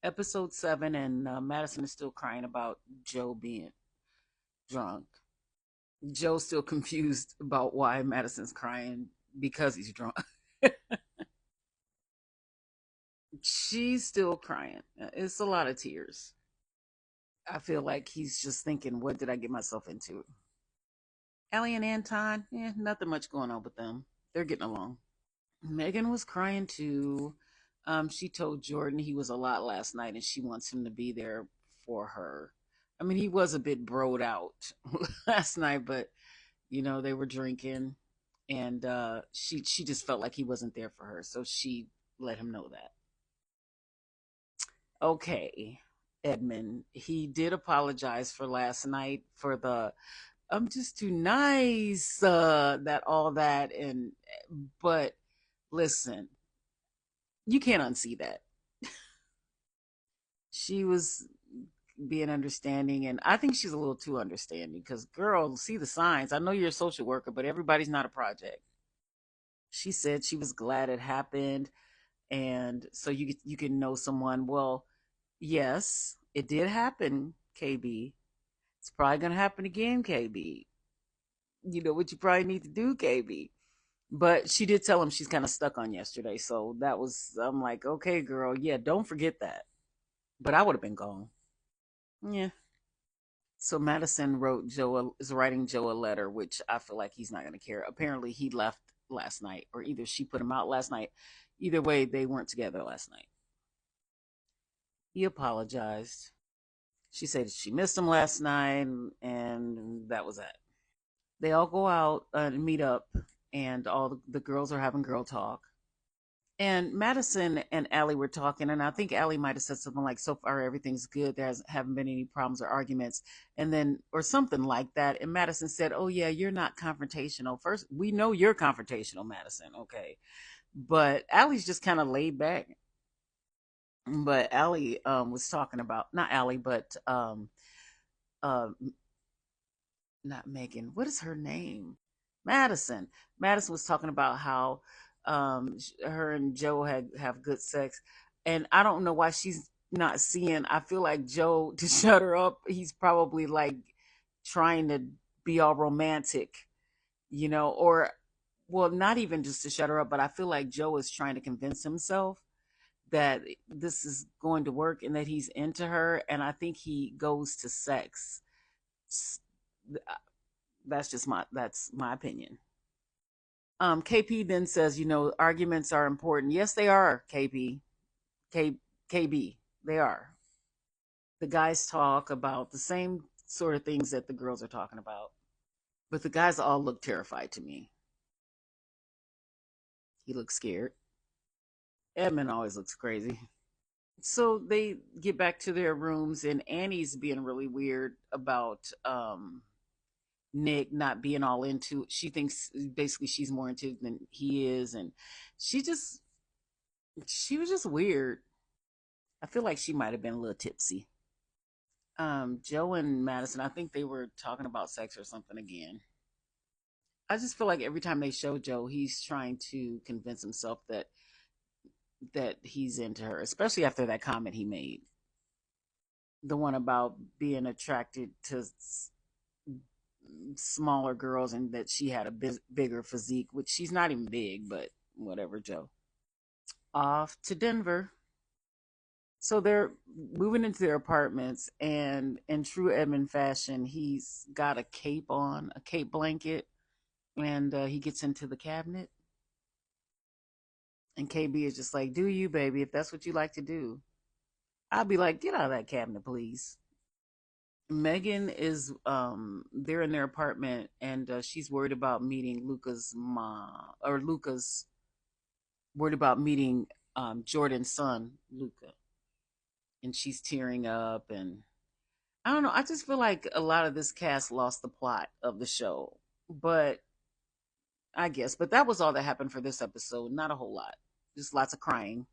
Episode 7, and Madison is still crying about Joe being drunk. Joe's still confused about why Madison's crying because he's drunk. She's still crying. It's a lot of tears. I feel like he's just thinking, what did I get myself into? Allie and Anton, nothing much going on with them. They're getting along. Megan was crying too. She told Jordan he was a lot last night and she wants him to be there for her. I mean, he was a bit broed out last night, but they were drinking and she just felt like he wasn't there for her. So she let him know that. Okay, Edmund, he did apologize for last night for the I'm just too nice, that all that and but listen, you can't unsee that. She was being understanding, and I think she's a little too understanding because, girl, see the signs. I know you're a social worker, but everybody's not a project. She said she was glad it happened, and so you can know someone. Well, yes, it did happen, KB. It's probably gonna happen again, KB. You know what you probably need to do, KB. But she did tell him she's kind of stuck on yesterday, so that was I'm like, okay, girl, yeah, don't forget that. But I would have been gone. Yeah. So Madison is writing Joe a letter, which I feel like he's not going to care. Apparently, he left last night, or either she put him out last night. Either way, they weren't together last night. He apologized. She said she missed him last night, and that was it. They all go out and meet up, and all the girls are having girl talk. And Madison and Allie were talking, and I think Allie might have said something like, "So far, everything's good. Haven't been any problems or arguments," and then or something like that. And Madison said, "Oh yeah, you're not confrontational. First, we know you're confrontational, Madison. Okay, but Allie's just kind of laid back." But Allie was talking about not Allie, but uh, not Megan. What is her name? Madison. Madison was talking about how her and Joe have good sex, and I don't know why she's not seeing. I feel like Joe to shut her up. He's probably like trying to be all romantic, or well, not even just to shut her up, but I feel like Joe is trying to convince himself that this is going to work and that he's into her, and I think he goes to sex. That's my opinion. KP then says, arguments are important. Yes, they are, KP. K, KB, they are. The guys talk about the same sort of things that the girls are talking about, but the guys all look terrified to me. He looks scared. Edmund always looks crazy. So they get back to their rooms, and Annie's being really weird about Nick not being all into. She thinks basically she's more into it than he is, and she just she was just weird. I feel like she might have been a little tipsy. Joe and Madison, I think they were talking about sex or something again. I just feel like every time they show Joe, he's trying to convince himself that he's into her, especially after that comment he made, the one about being attracted to smaller girls and that she had a bigger physique, which she's not even big, but whatever, Joe. Off to Denver. So they're moving into their apartments, and in true Edmund fashion, he's got a cape on, a cape blanket, and he gets into the cabinet. And KB is just like, "Do you, baby? If that's what you like to do." I'll be like, "Get out of that cabinet, please." Megan is they're in their apartment, and she's worried about meeting Luca's mom, or Luca's worried about meeting Jordan's son, Luca, and she's tearing up, and I don't know. I just feel like a lot of this cast lost the plot of the show, but I guess. But that was all that happened for this episode. Not a whole lot. Just lots of crying.